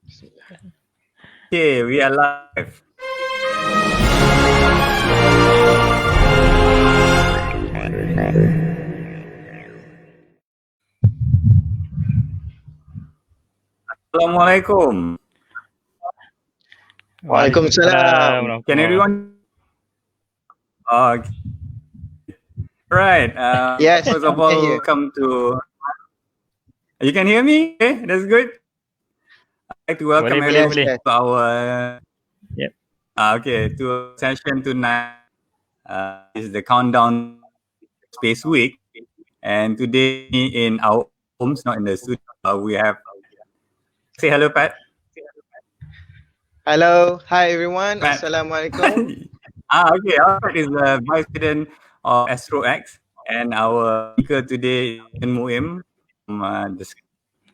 Okay, we are live. Assalamualaikum. Waalaikumsalam. Can everyone? Okay. Right. Yes, First of I can all, hear. welcome to. You can hear me? Okay, that's good. I'd like to welcome everyone Yes. to our. Yep. Okay, to our session tonight. This is the countdown Space Week, and today in our homes, not in the studio, we have. Say hello, Pat. Hello. Hi, everyone. Pat. Assalamualaikum. Okay. Alfred is the Vice President of AstroX, and our speaker today is Captain Mueiem from the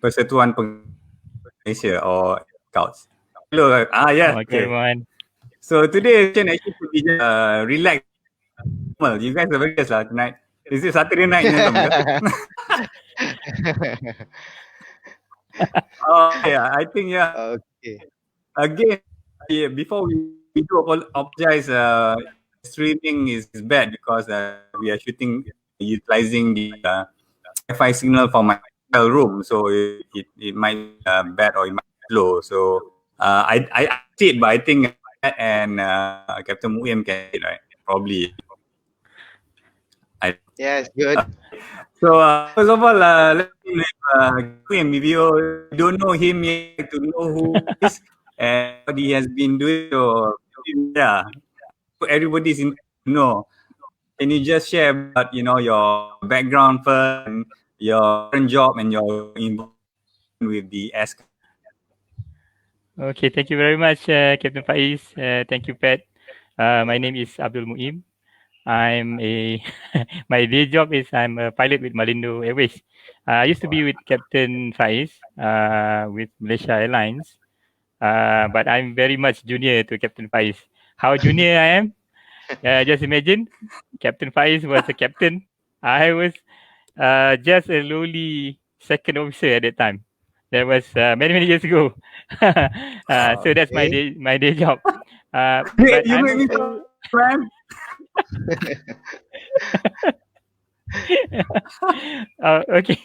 Persatuan Malaysia or Scouts. Hello. Yes. Okay, everyone. So today can actually be relax. Well, you guys are very good tonight. Is it Saturday night? I think Okay. Again, before we do apologize, streaming is bad because we are utilizing the Wi-Fi signal from my hotel room, so it might be bad or it might be slow. So I see it, but I think and Captain Mueiem can see it, right? Probably. Yes, good. So first of all, let's see Mueiem. If you don't know him yet, to know who he is and what he has been doing. So everybody's in know. Can you just share about your background first, and your current job, and your involvement with the Air Scouts? Okay, thank you very much, Captain Faiz. Thank you, Pat. My name is Abdul Mueiem. I'm a my day job is I'm a pilot with Malindo Airways. I used to be with Captain Faiz with Malaysia Airlines, but I'm very much junior to Captain Faiz. How junior I am? Just imagine, Captain Faiz was a captain. I was just a lowly second officer at that time. That was many years ago. So that's my day job. But You I'm make me also man. okay.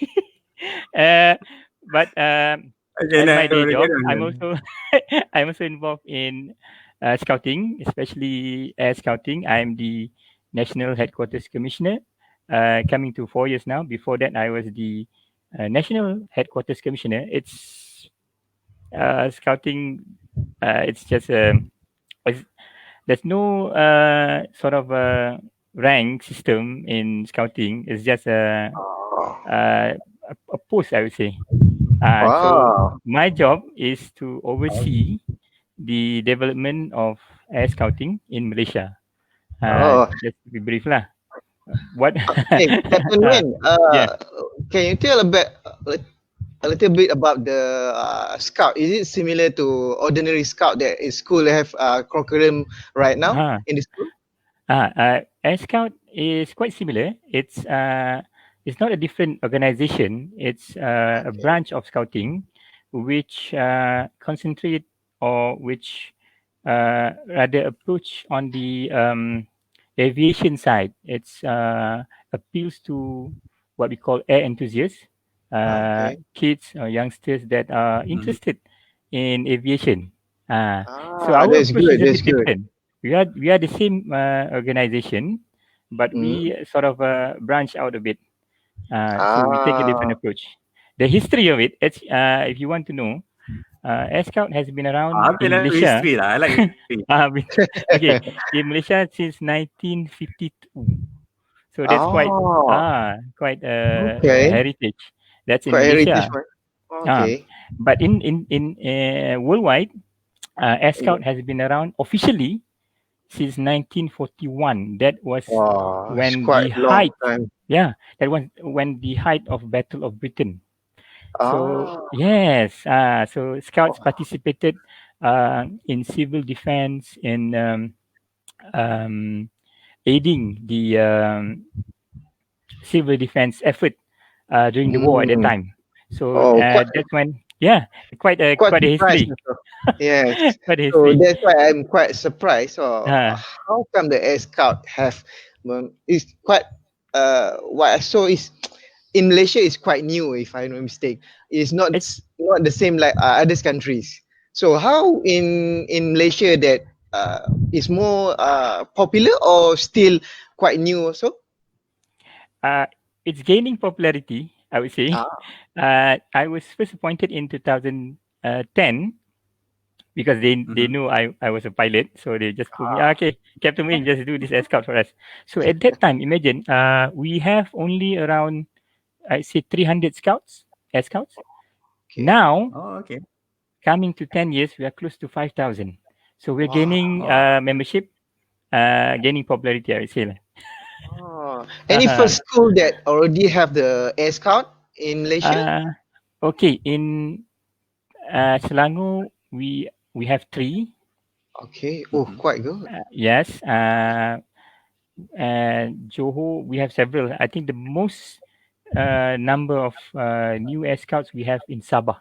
But at my day job, I'm also involved in scouting, especially air scouting. I'm the National Headquarters Commissioner, coming to 4 years now. Before that, I was the National Headquarters Commissioner. It's scouting. It's just there's no sort of rank system in scouting. It's just a post, I would say. So my job is to oversee the development of air scouting in Malaysia. Just to be brief lah. What? Hey, Captain Mueiem, can you tell a little bit about the scout? Is it similar to ordinary scout that in school they have curriculum right now in the school? Air Scout is quite similar. It's not a different organization. It's a branch of scouting, which concentrate or which rather approach on the aviation side. It's appeals to what we call air enthusiasts, kids or youngsters that are interested in aviation. So our approach is a bit different. We are the same organization, but we sort of branch out a bit. So we take a different approach. The history of it, it's, if you want to know, Air Scout has been around in Malaysia. History, I like history. Okay, in Malaysia since 1952. So that's quite a heritage. That's in Malaysia. But in worldwide, Air Scout has been around officially since 1941. That was when the height. Yeah, that was when the height of Battle of Britain. So yes, so Scouts participated in civil defense, in aiding the civil defense effort during the war at that time. So that's when Yeah, quite a surprised history. also. Yes. Quite a So history. that's why I'm quite surprised. So Uh, how come the Air Scout have is quite what I saw is in Malaysia is quite new, if I'm not mistake. It's not it's not the same like other countries. So how in Malaysia that is more popular or still quite new also? uh, it's gaining popularity, I would say. Ah, I was first appointed in 2010 because they Mm-hmm. knew I was a pilot, so they just put me. Okay, Captain Mueiem, just do this escort for us. So at that time, imagine we have only around, I say, 300 scouts, air scouts. okay. Now, Oh, okay. coming to 10 years, we are close to 5,000. So we're Wow. gaining Oh, membership, gaining popularity, I would say lah. Oh. Any first school that already have the Air Scout in Malaysia? Uh, okay, in Selangor, we have 3. Okay. Oh, mm-hmm. quite good. Yes. And Johor, we have several. I think the most number of new air scouts we have in Sabah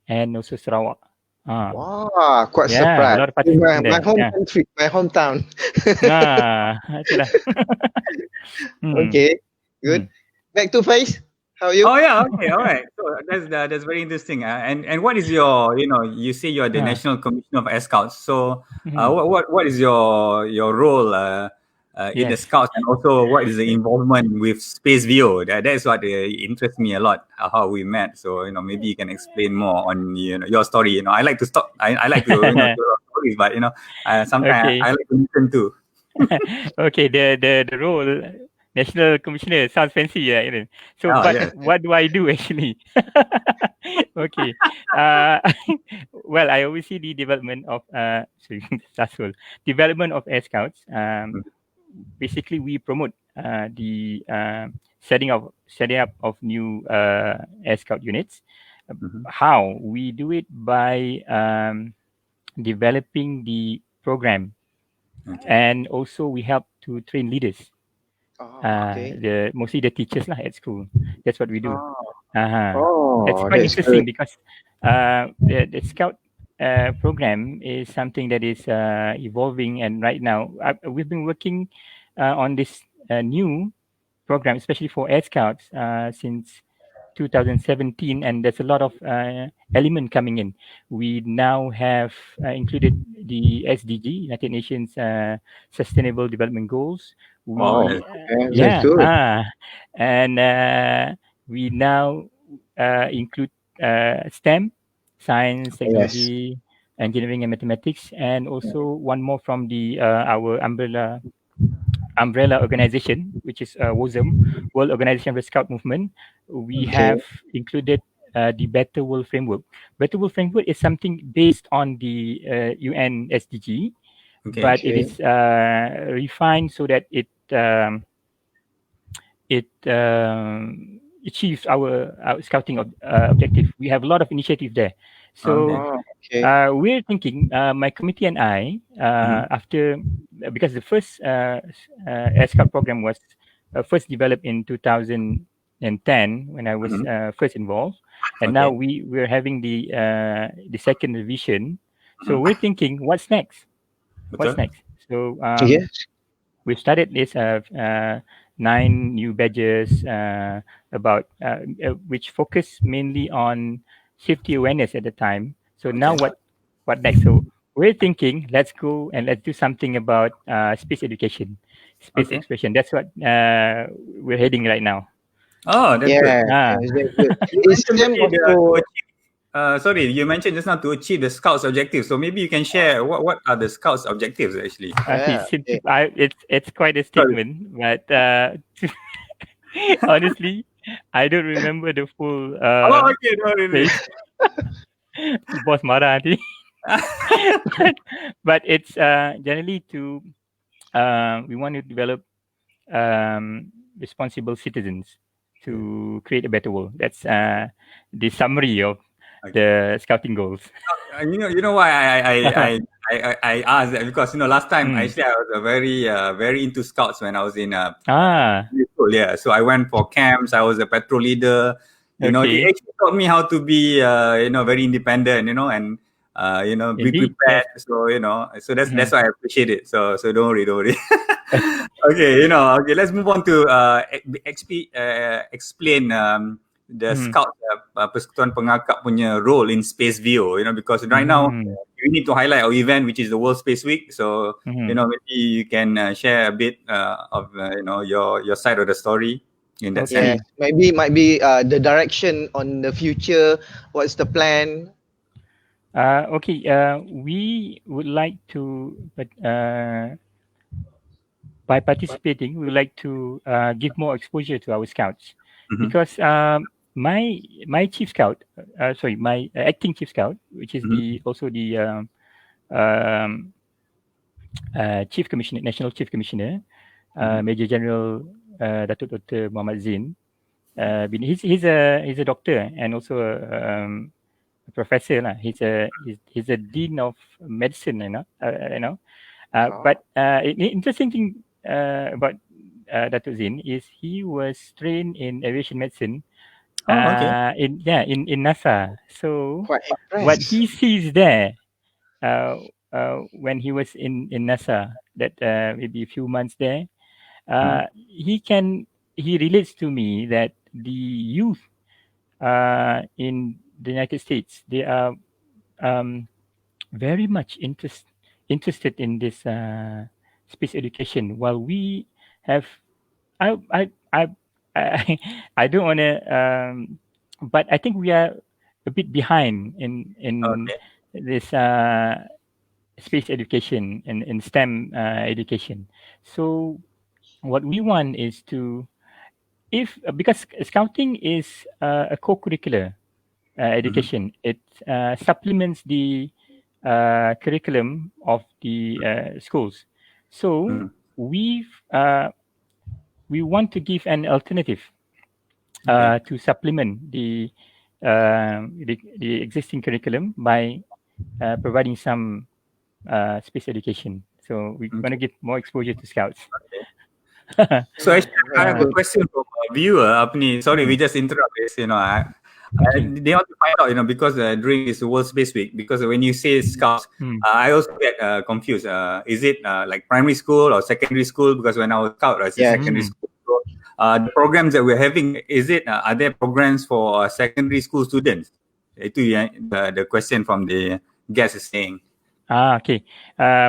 and also Sarawak. Wow, quite Yeah, a surprised. lot of participation My there. home Yeah. country, my hometown. Itulah. Hmm. Okay, good. Hmm. Back to Faiz. How are you? Oh yeah, okay, all right. So that's very interesting. And what is your, you say you're the Ah. National Commissioner of Air Scouts. So Mhm. what is your role in the Yes. Scouts, and also what is the involvement with Space VO? That's what interests me a lot. How we met. So maybe you can explain more on your story. I like to stop. I like to hear stories, but sometimes Okay. I like to listen too. Okay. The role National Commissioner sounds fancy, yeah. So, Oh but yes. what do I do actually? Okay. Uh, well, I oversee the development of sorry, that's all. Development of Air Scouts. Basically, we promote the setting up of new Air Scout units. Mm-hmm. How we do it by developing the program, Okay. and also we help to train leaders. Oh, okay. The mostly the teachers lah at school. That's what we do. Oh, Uh-huh. That's oh, quite that's good. interesting because the scout program is something that is evolving, and right now we've been working on this new program, especially for Air Scouts, since 2017, and there's a lot of element coming in. We now have included the SDG, United Nations Sustainable Development Goals. Oh, Oh, We that's yeah, good. and we now include STEM, science, Yes. technology, engineering, and mathematics, and also one more from the our umbrella organization, which is WOSM, World Organization of the Scout Movement. We Okay. have included the Better World Framework. Better World Framework is something based on the UN SDG, okay. but it Okay. is refined so that it achieves our scouting objective. We have a lot of initiative there. So Okay. Oh, okay. we're thinking, my committee and I, Mm-hmm. after because the first Air Scout program was first developed in 2010 when I was Mm-hmm. first involved, and now Okay. we're having the second revision. So Mm-hmm. we're thinking, what's next? What's Betul. next? So Yes. we've started this 9 new badges about which focus mainly on safety awareness at the time. So now Okay. what next? So we're thinking, let's go and let's do something about space education, space Okay. exploration. That's what we're heading right now. Oh, that's good. Yeah, Ah, that's very good. You Is mentioned STEM tadi to also achieve, sorry, you mentioned just now to achieve the Scouts objectives. So maybe you can share what are the Scouts objectives actually. see, yeah, okay. it's quite a Sorry. statement, but honestly, I don't remember the full Oh, okay, no, really. phrase. Boss marah nanti. But it's generally to we want to develop responsible citizens to create a better world. That's the summary of Okay. the scouting goals. You know why I asked that, because last time Mm. actually I was very into Scouts when I was in Ah, school. Yeah, so I went for camps. I was a patrol leader. You know, it Okay. actually taught me how to be, very independent, and be Indeed. Yes. prepared. So so that's Mhm. why I appreciate it. So don't worry, don't worry. Okay, okay. Let's move on to explain the Mhm. scout Persekutuan Pengakap punya role in Space VO. Because right now Mhm. we need to highlight our event, which is the World Space Week. So Mhm. maybe you can share a bit of your side of the story in that sense. Yes, Okay. maybe might be the direction on the future. What's the plan? Okay. We would like to, but by participating, we would like to give more exposure to our scouts, Mm-hmm. because my chief scout, sorry, my acting chief scout, which is Mm-hmm. the also the um, chief commissioner, national chief commissioner, Mm-hmm. Major General Datuk Dr. Muhammad Zain. He's a doctor and also a professor lah. He's a dean of medicine, Oh, But interesting thing about Datuk Zain is he was trained in aviation medicine Oh, okay. in NASA. So quite what impressed. he sees there uh, when he was in NASA, that maybe a few months there, Mm-hmm. he relates to me that the youth in the United States, they are um, very much interested in this space education, while we have I I I I, I don't want to but I think we are a bit behind in Okay. this space education and in STEM education. So what we want is to, if because scouting is a co-curricular Mm-hmm. education. It supplements the curriculum of the schools. So Mm-hmm. we've we want to give an alternative Okay. to supplement the existing curriculum by providing some space education. So we want to Okay. give more exposure to scouts. Okay. So actually, I Very have a good. question from a viewer. Sorry, we Mhm. just interrupt this. Okay. They want to find out. Because during this World Space Week, because when you say scouts, Mm. I also get confused. Is it like primary school or secondary school? Because when I was scout, I said Yes. secondary Mm. school. So, the programs that we're having, is it? Are there programs for secondary school students? Itu yang the question from the guest is saying. Okay.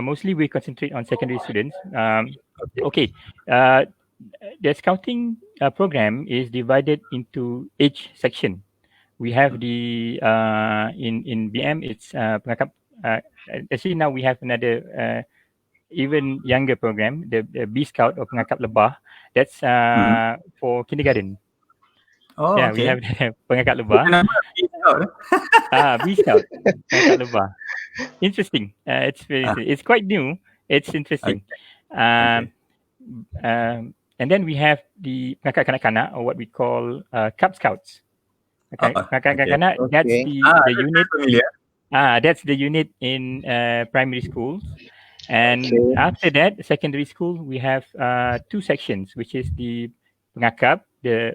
Mostly we concentrate on secondary students. Okay. Okay. Uh, the scouting program is divided into age section. We have the in BM it's pengakap. Actually now we have another even younger program, the B Scout or pengakap lebah. That's Mhm. for kindergarten. Oh, Yeah, we okay. have the pengakap Itu lebah. nama scout. B Scout, pengakap lebah. Interesting. It's very Ah, interesting. It's quite new. It's interesting. okay. Okay. Um, and then we have the pengakap kanak-kanak, or what we call Cub Scouts. Oh, Okay, pengakap okay. kanak-kanak. That's Okay. the That's unit. familiar. That's the unit in primary schools. And Okay. after that, secondary school, we have two sections, which is the pengakap,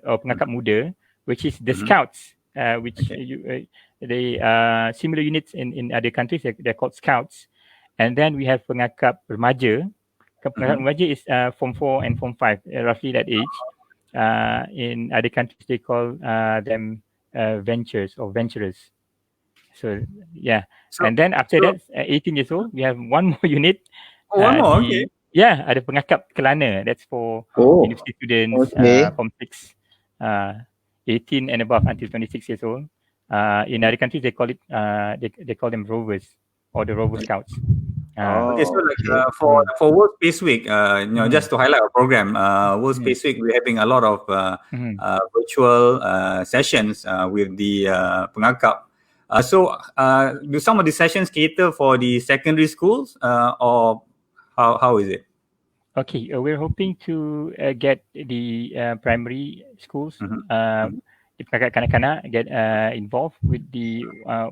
or pengakap muda, which is the Mm-hmm. scouts, which Okay. they similar units in other countries. They're called scouts. And then we have pengakap remaja. Pengakap Mm-hmm. remaja is form 4 and form 5, roughly that age. In other countries, they call them ventures or venturers. So yeah, So, and then after so that, 18 years old, we have one more unit. one more. Okay. Ada pengakap kelana. That's for Oh, university students okay. from 6, uh, 18 and above until 26 years old. In other countries, they call it they call them rovers or the rover scouts. Okay. So, Oh, like okay. Mm, for World Space Week, mhm, just to highlight our program, World mhm, Space Week, we're having a lot of mhm. virtual sessions with the pengakap. Do some of the sessions cater for the secondary schools, or how is it? Okay, we're hoping to get the primary schools, Mm-hmm. the kanak-kanak get involved with a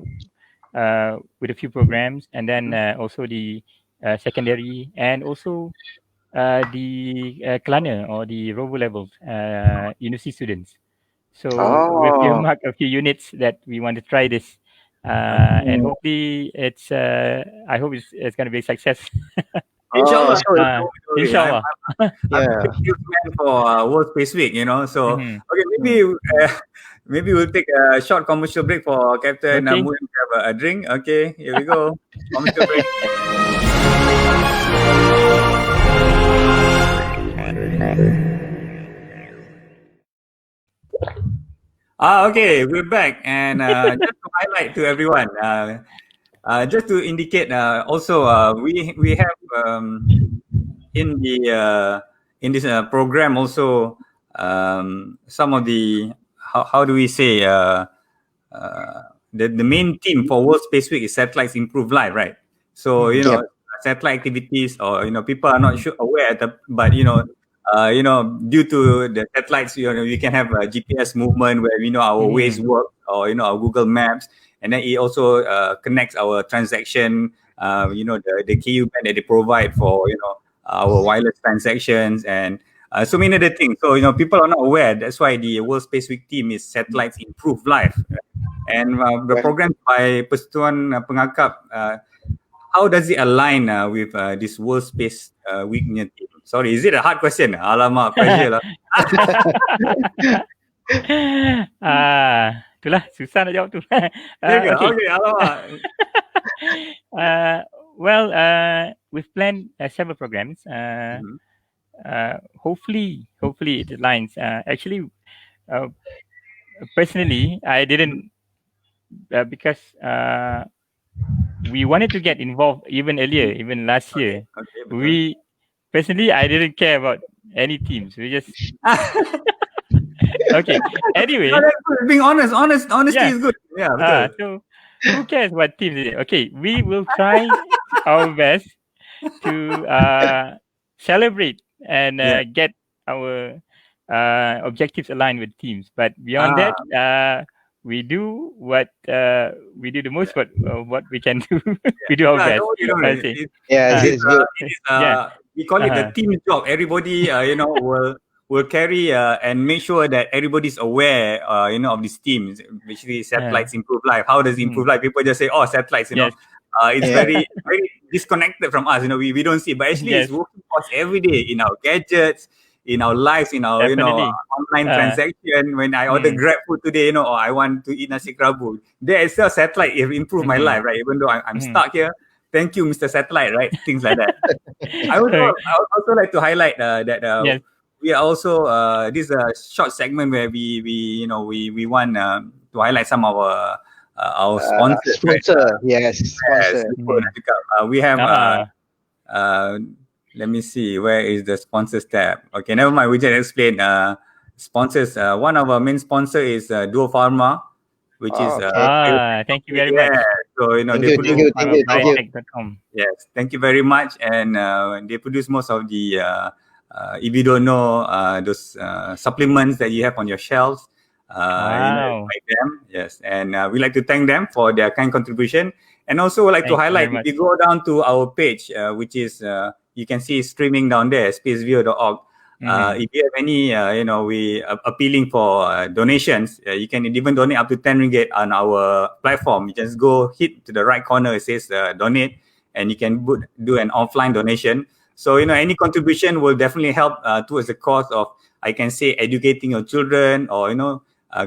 few programs, and then also the secondary, and also the Kelana or the rover levels university students. So we've Oh, earmarked a few units that we want to try this, and hopefully I hope it's going to be a success. oh, Inshallah, so don't worry. Inshallah. I'm yeah. a big fan for World Space Week, So Mhm. okay, maybe we'll take a short commercial break for Captain Okay. Mueiem to have a drink. Okay, here we go. Commercial break. Okay, we're back, and just to highlight to everyone, just to indicate, also we have in the in this program also some of the how do we say the main theme for World Space Week is satellites improve life, right? So Mhm. Yep. satellite activities, or people are not sure aware, but due to the satellites, we can have a GPS movement where we know our ways Mhm. work, or our Google Maps, and then it also connects our transaction, the KU band that they provide for our wireless transactions, and so many other things. So people are not aware. That's why the World Space Week theme is satellites improve life. And the Right. program by Persatuan Pengakap, how does it align with this World Space Week punya theme? Sorry, is it a hard question? Alamak, pressure lah. Itulah susah nak jawab tu. Ya ke? Okay. Okay, alamak. Well, we've planned several programs. Mhm. Hopefully it aligns. Actually, personally, I didn't because we wanted to get involved even earlier, even last year. Okay, betul. Personally, I didn't care about any teams. We just okay. Anyway, No, that's good. Being honest, honesty Yeah. is good. Yeah, betul. so who cares what teams it is? Okay, we will try our best to celebrate and Yeah. get our objectives aligned with teams. But beyond Ah. that, we do we do the most what we can do. We do our Yeah, best. don't worry. I say. Yeah, Uh, it's good. It is Yeah. we call it the Uh-huh. team job. Everybody will carry and make sure that everybody's aware of these teams. Basically, satellites improve life. How does it improve life? People just say, oh, satellites, Yes. it's Yeah. very disconnected from us. We don't see, but actually Yes. it's working for us every day in our gadgets, in our lives, in our Definitely. online transaction. When I order Mm. Grab food today, or I want to eat nasi kerabu, there itself satellite it improved my life, right? Even though I'm stuck here, thank you, Mr. Satellite, right? Things like that. I would also like to highlight that Yes. we are also this is a short segment where we want to highlight some of our sponsors, right? Sponsor. Yes, Yes, sponsor. lupa nak cakap. We have Uh-uh. let me see, where is the sponsors tab? Okay, never mind. We just explain sponsors. One of our main sponsor is Duo Pharma, which is Oh, okay. Thank you very much. So Thank they you, produce thank you, thank you. Biotech.com. Yes, thank you very much. And they produce most of the, if you don't know, those supplements that you have on your shelves. Wow. Buy them. Yes, and we like to thank them for their kind contribution. And also would like to Thank you highlight, very if you go down to our page, which is, you can see streaming down there, spaceview.org. If you have any, we appealing for donations. You can even donate up to 10 ringgit on our platform. You just go hit to the right corner. It says donate, and you can do an offline donation. So any contribution will definitely help towards the cause of, I can say, educating your children, or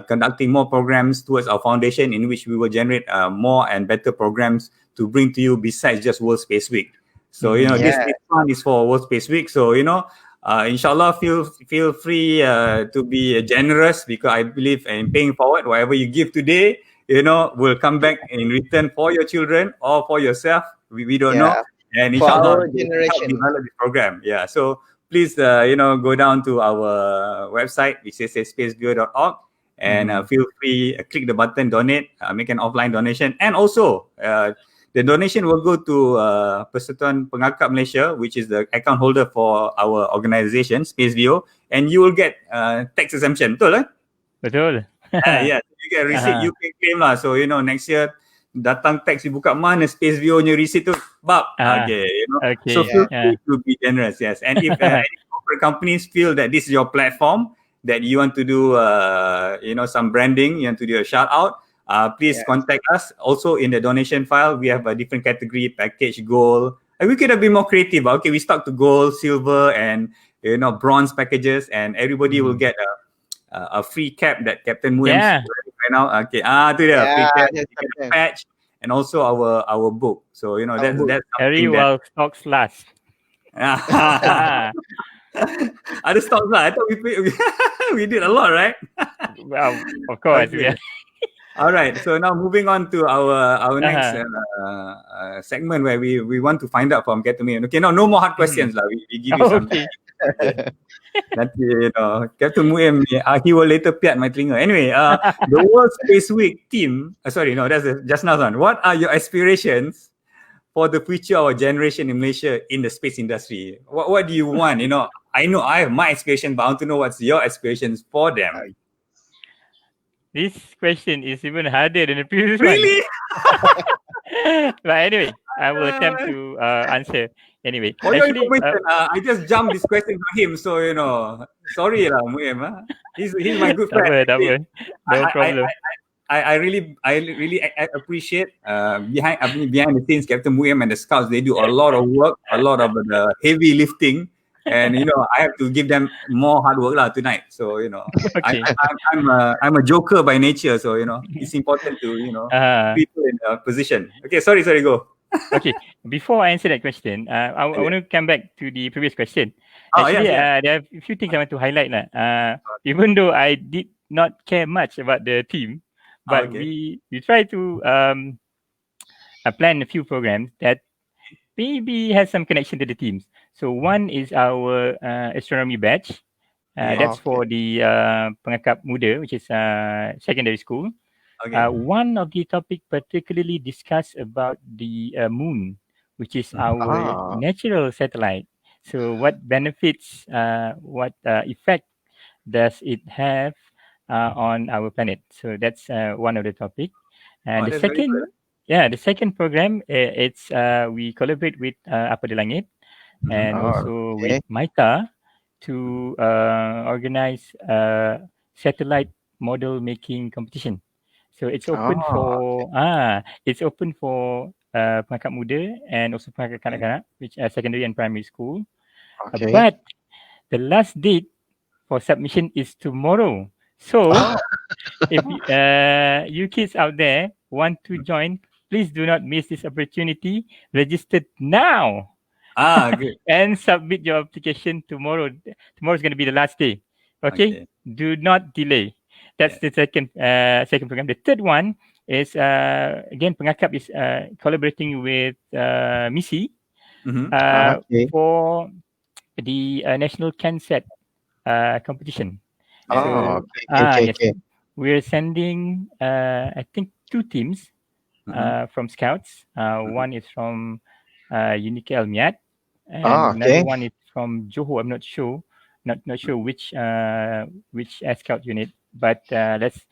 conducting more programs towards our foundation, in which we will generate more and better programs to bring to you besides just World Space Week. So this fund is for World Space Week. So inshallah, feel free to be generous, because I believe in paying forward. Whatever you give today, will come back in return for your children or for yourself. We don't know. And For inshallah, our generation. help develop this program. Yeah. So please, go down to our website, which is spaceview.org, and feel free, click the button, donate, make an offline donation, and also the donation will go to Persatuan Pengakap Malaysia, which is the account holder for our organization, Spaceview, and you will get tax exemption. Betul, eh? Betul. Yeah, you get a receipt, you can claim lah. So next year datang tax, you buka mana Spaceview punya receipt tu, bab. Okay, Okay. So feel free to be generous, yes. And if any corporate companies feel that this is your platform, that you want to do, some branding, you want to do a shout out, please contact us. Also in the donation file, we have a different category: package, gold. And we could have been more creative. Okay, we stuck to gold, silver, and bronze packages, and everybody will get a free cap that Captain Mueiem right now. Okay, to the free cap, you get a patch, and also our book. So that's Harry something that. while stocks last. Other stocks lah. I thought we did a lot, right? Well, of course. Okay. All right. So now moving on to our next segment where we want to find out from Captain Mueiem. Okay, no more hard questions lah. We give you some. Okay. Nanti Captain Mueiem he will later piat my telinga. Anyway, the World Space Week team. Sorry, no, that's just now one. What are your aspirations for the future of our generation in Malaysia in the space industry? What do you want? I know I have my aspiration, but I want to know what's your aspirations for them. This question is even harder than the previous Really? one. But anyway, I will attempt to answer. Anyway, for your information, I just jumped this question for him, so sorry lah, Mueiem. He's my good friend. No problem. I really appreciate behind the scenes, Captain Mueiem and the Scouts. They do a lot of work, a lot of the heavy lifting, and I have to give them more hard work lah tonight. So Okay. I'm a joker by nature, so it's important to people in a position. Okay, sorry, go. Okay, before I answer that question, I want to come back to the previous question. Oh, Actually, yes. there are a few things I want to highlight. Even though I did not care much about the team, but we try to plan a few programs that maybe has some connection to the teams. So one is our astronomy batch. That's for the pengakap muda, which is secondary school. Okay. One of the topic particularly discussed about the moon, which is our natural satellite. So what benefits, what effect does it have on our planet? So that's one of the topic. And the second program, it's we collaborate with Apa di Langit and also with MITA to organize satellite model making competition. So it's open for pengakap muda and also pengakap kanak-kanak, which are secondary and primary school. But the last date for submission is tomorrow. So if you kids out there want to join, please do not miss this opportunity. Register now. Good. And submit your application tomorrow. Tomorrow is going to be the last day. Okay? Do not delay. That's the second program. The third one is again pengakap is collaborating with MISI for the National CanSat competition. Yes. We're sending I think 2 teams from Scouts. One is from Unika Elmiat, and another one is from Johor. I'm not sure which Air Scout unit, but let's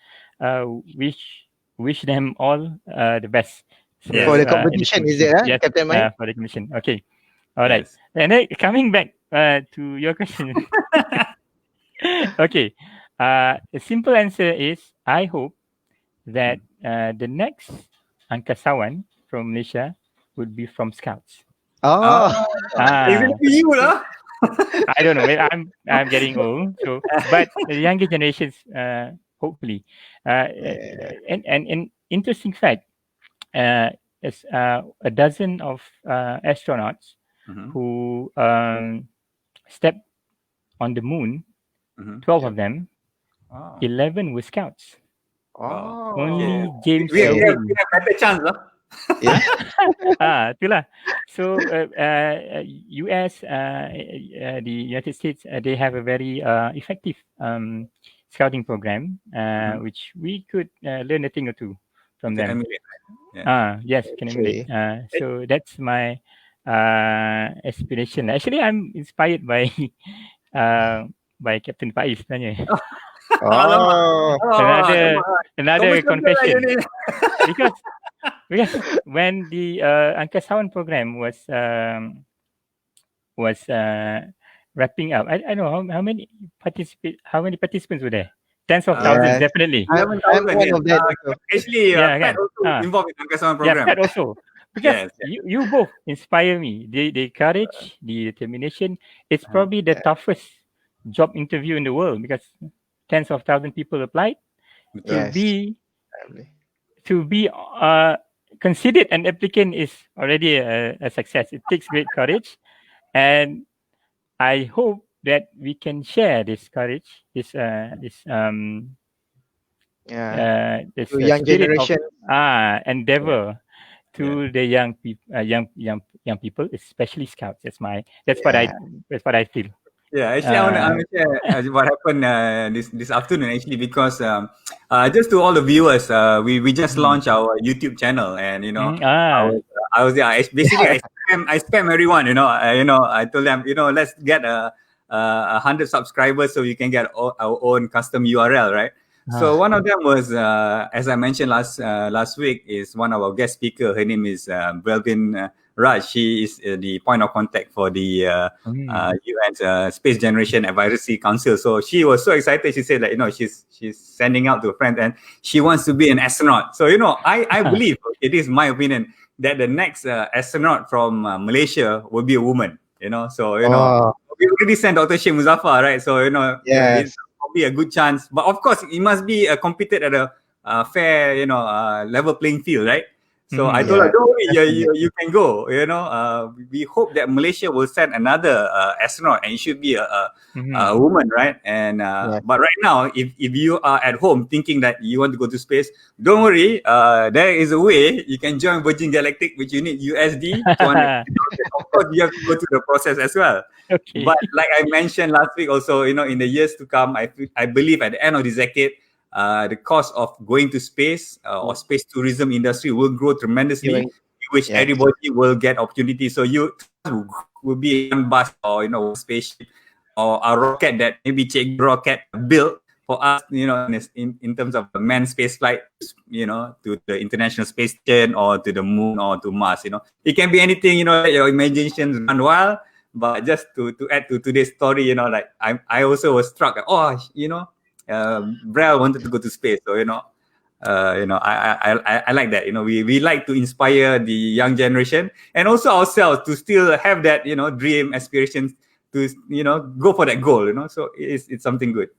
wish them all the best. So, for the competition, is it, yes, Captain Mueiem? for the competition. Okay, all right. And then coming back to your question. Okay, a simple answer is I hope that the next angkasawan from Malaysia would be from Scouts. Exactly you lah. I don't know. I'm getting old, so but the younger generations, hopefully. And an interesting fact, is a dozen of astronauts who stepped on the moon. 12 of them. 11 were Scouts. Only James We have better chance lah. Itulah. So US, the United States, they have a very effective scouting program, which we could learn a thing or two from them. Yes, can emulate. So that's my aspiration. Actually, I'm inspired by Captain Faiz sebenarnya. Another confession. Because when the angkasawan program was wrapping up. I don't know how many participants were there. Tens of thousands, Yes. definitely. I'm 11,000, one yes. of that also. Actually, Yeah, Pat kan? also involved in Angkasa Yeah, program. Pat also. Because Yes, yes. you both inspire me. The courage, the determination. It's probably the toughest job interview in the world because tens of thousands people applied to Betul. Yes. be Family. to be considered an applicant is already a success. It takes great courage, and I hope that we can share this courage, Yeah. this To young spirit of generation. endeavor Yeah. to the young people, especially scouts. That's Yeah. what I feel. Yeah, actually, I want to share what happened this afternoon. Actually, because just to all the viewers, we just launched our YouTube channel, and I was yeah. Basically, I spam everyone. I told them, let's get 100 subscribers so you can get our own custom URL, right? So one of them was, as I mentioned last week, is one of our guest speaker. Her name is Belvin Raj. She is the point of contact for the UN's Space Generation Advisory Council. So she was so excited. She said that she's sending out to a friend and she wants to be an astronaut. So I believe, it is my opinion, that the next astronaut from Malaysia will be a woman. So Oh, we already sent Dr. Sheikh Muzaffar, right? So it's yes. probably a good chance. But of course, it must be competed at a fair, level playing field, right? So I told her, Yeah. don't worry, Definitely. you can go. We hope that Malaysia will send another astronaut, and it should be a woman, right? And Yes. but right now, if you are at home thinking that you want to go to space, don't worry. There is a way you can join Virgin Galactic, which you need USD 200. Of course, you have to go through the process as well. Okay. But like I mentioned last week, also, in the years to come, I believe at the end of this decade, the cost of going to space or space tourism industry will grow tremendously, Even- in which yes. everybody will get opportunity. So you will be one bus or one spaceship or a rocket that maybe Cik Rocket built for us, in terms of the manned space flight, to the International Space Station or to the moon or to Mars. It can be anything. Let your imagination run wild. But just to add to today's story, like I also was struck. Brel wanted to go to space, so I like that. We like to inspire the young generation and also ourselves to still have that dream, aspirations to go for that goal. So it's something good.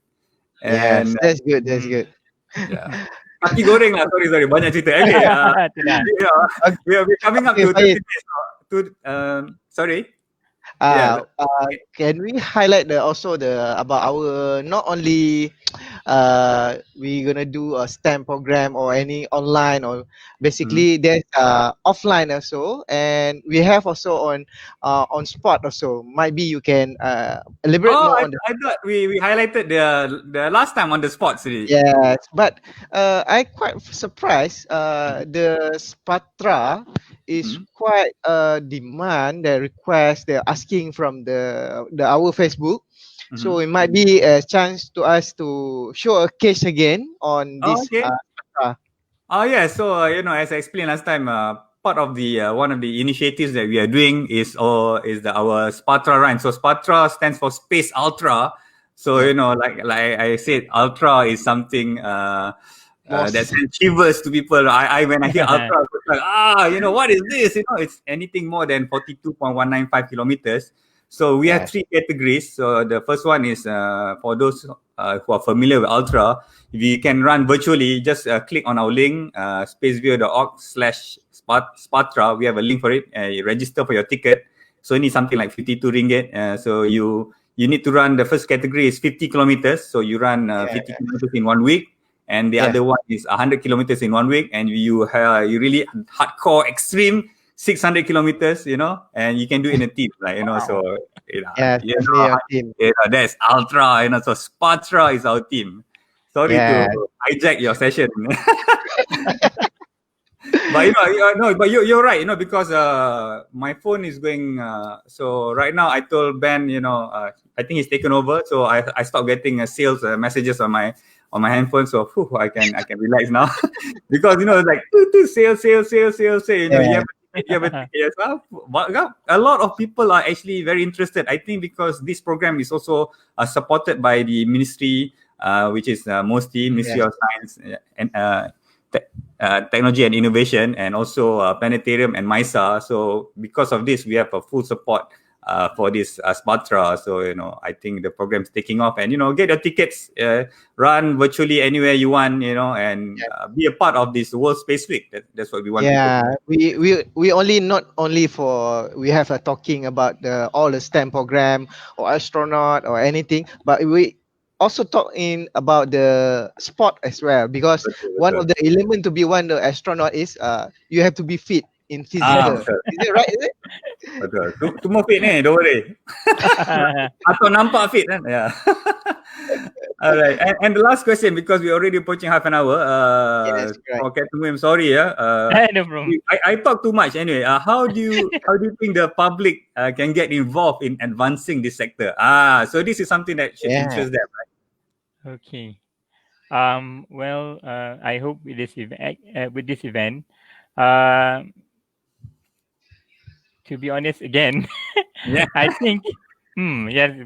Yes. And That's good. That's good. yeah, kaki goreng lah. Sorry, banyak cerita. Okay, Itulah. we're coming up Okay, to 30 Faiz. minutes. Sorry. Yeah. Can we highlight also about our, not only we gonna do a STEM program or any online, or basically there's offline also, and we have also on spot also. Might be you can elaborate more on I thought we highlighted the last time on the spots already. Yes, but I quite surprised. The Spatra is quite demand, the request they're asking from the our Facebook. So it might be a chance to us to show a case again on this. Okay. Spatra. Yeah. So as I explained last time, part of the one of the initiatives that we are doing is our Spatra run. So Spatra stands for Space Ultra. So like I said, Ultra is something that sends shivers to people. I when I hear Ultra, it's like what is this? It's anything more than 42.195 kilometers. So we have 3 categories. So the first one is for those who are familiar with Ultra. If you can run virtually, just click on our link, spaceviewer.org/Spatra. We have a link for it. You register for your ticket. So you need something like 52 ringgit. So you need to run, the first category is 50 kilometers. So you run 50 kilometers in 1 week. And the other one is 100 kilometers in 1 week. And you really hardcore, extreme 600 kilometers, and you can do it in a team, like, so, that's Ultra, so Spatra is our team. Sorry to hijack your session. But but you're right, because my phone is going. So right now, I told Ben, I think he's taken over. So I stopped getting sales messages on my handphone. So I can relax now because like sales. You have to Yes. A lot of people are actually very interested. I think because this program is also supported by the ministry, which is mostly Ministry of Science and Technology and Innovation, and also Planetarium and MISA. So because of this, we have a full support for this Spatra. So, I think the program's taking off, and, get your tickets, run virtually anywhere you want, and be a part of this World Space Week. That's what we want. Yeah, we only not only for we have a talking about all the STEM program or astronaut or anything, but we also talking about the sport as well, because one of the element to be one the astronaut is you have to be fit in physical. Betul. Is it right? Is it? Betul. Semua fit ni, don't worry. Atau nampak fit kan? Yeah. All right. And the last question, because we're already approaching half an hour. Yes, right. For Captain Mueiem, sorry. No problem. I talk too much anyway. How do you think the public can get involved in advancing this sector? So this is something that should interest them, right? Okay. Well, I hope with this event, to be honest, again, I think, a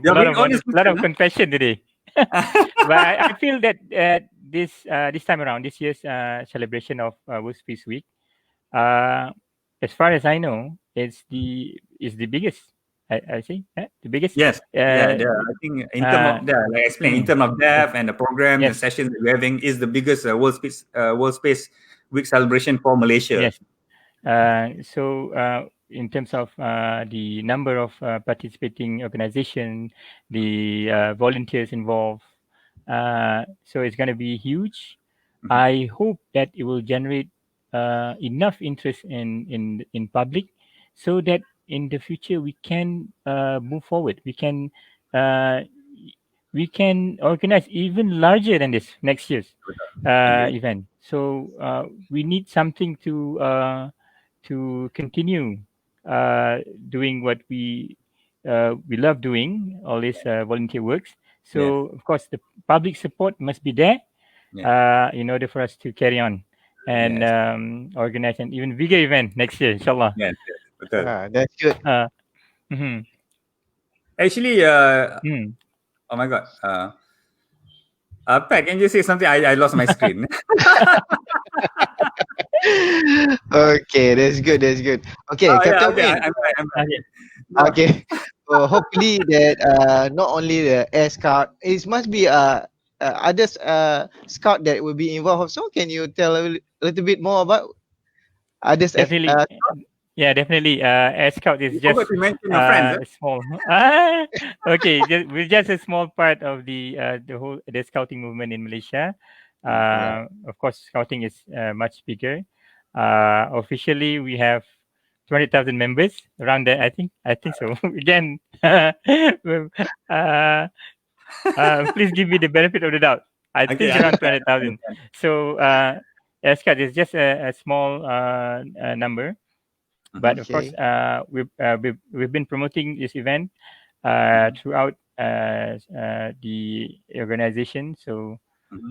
lot of confession today. But I feel that this time around, this year's celebration of World Space Week, as far as I know, is the biggest. I see the biggest. Yes. I think in terms of like explain in terms of depth and the program and sessions that we're having is the biggest World Space Week celebration for Malaysia. Yes. So in terms of the number of participating organization, the volunteers involved, so it's going to be huge. I hope that it will generate enough interest in public, so that in the future we can move forward. We can organize even larger than this next year's event. So we need something to continue doing what we love doing, all this volunteer works. So of course the public support must be there in order for us to carry on and organize an even bigger event next year, inshallah. Yes. That's good. Actually, oh my God. Pat, can you say something? I lost my screen. Okay, that's good. Okay, Captain Mueiem. I'm right. Okay. So hopefully that not only the Air Scout, it must be others scout that will be involved also. Can you tell a little bit more about others? Definitely. Definitely. Air Scout is just small. Okay, we're just a small part of the whole scouting movement in Malaysia. Of course, scouting is much bigger. Officially, we have 20,000 members around there. I think so. Again, please give me the benefit of the doubt. I think around 20,000. So Air Scout is just a small number. But of course, we've been promoting this event throughout the organization. So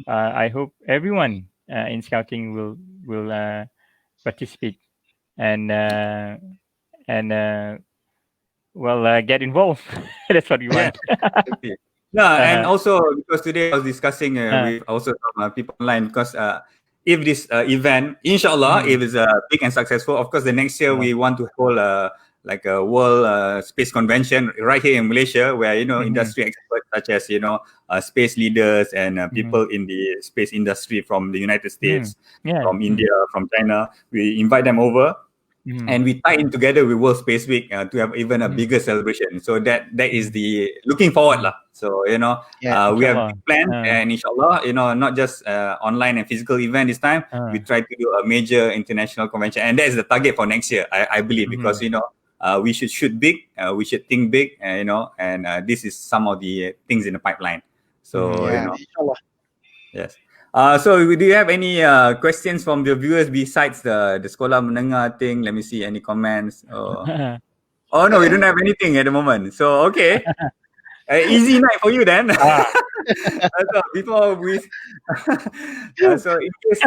I hope everyone in scouting will participate and get involved. That's what we want. And also because today I was discussing with also some people online, because if this event, inshallah, if it's big and successful, of course, the next year we want to hold like a world space convention right here in Malaysia, where industry experts such as space leaders and people in the space industry from the United States, from India, from China, we invite them over. And we tie in together with World Space Week to have even a bigger celebration. So that is the looking forward lah. So we have big plans, and inshallah, not just online and physical event this time. We try to do a major international convention, and that is the target for next year. I believe, because we should shoot big, we should think big, and this is some of the things in the pipeline. So inshallah. Yes. So do you have any questions from the viewers besides the sekolah menengah thing? Let me see any comments. Oh no, we don't have anything at the moment. So okay, easy night for you then. So before we, so in case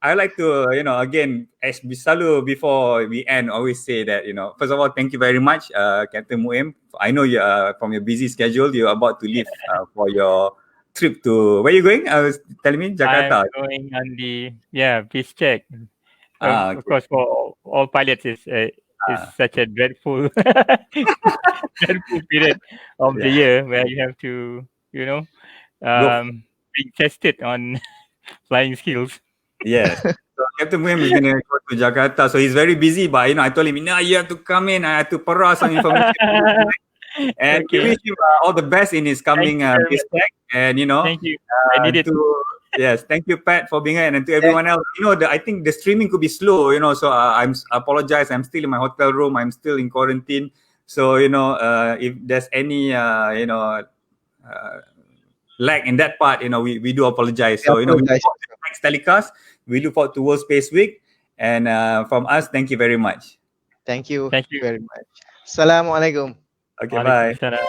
I like to, again, as we selalu before we end, always say that, first of all, thank you very much, Captain Mueiem. I know you from your busy schedule, you're about to leave for your trip to, where are you going? I was telling me, Jakarta. I'm going on the peace check. Okay. Of course, for all pilots, is such a dreadful dreadful period of the year where you have to, being tested on flying skills. Yes. So Captain Mueiem is going to go to Jakarta. So he's very busy, but I told him, no, you have to come in. I have to pass some information. And we wish him all the best in his coming check. And Thank you. I need it. Yes, thank you, Pat, for being here, and to everyone else. I think the streaming could be slow. So I apologize. I'm still in my hotel room. I'm still in quarantine. So if there's any lag in that part, we do apologize. So we look forward to the next telecast. We look forward to World Space Week, and from us, thank you very much. Thank you. Thank you very much. Assalamualaikum. Okay, bye. Waalaikumsalam.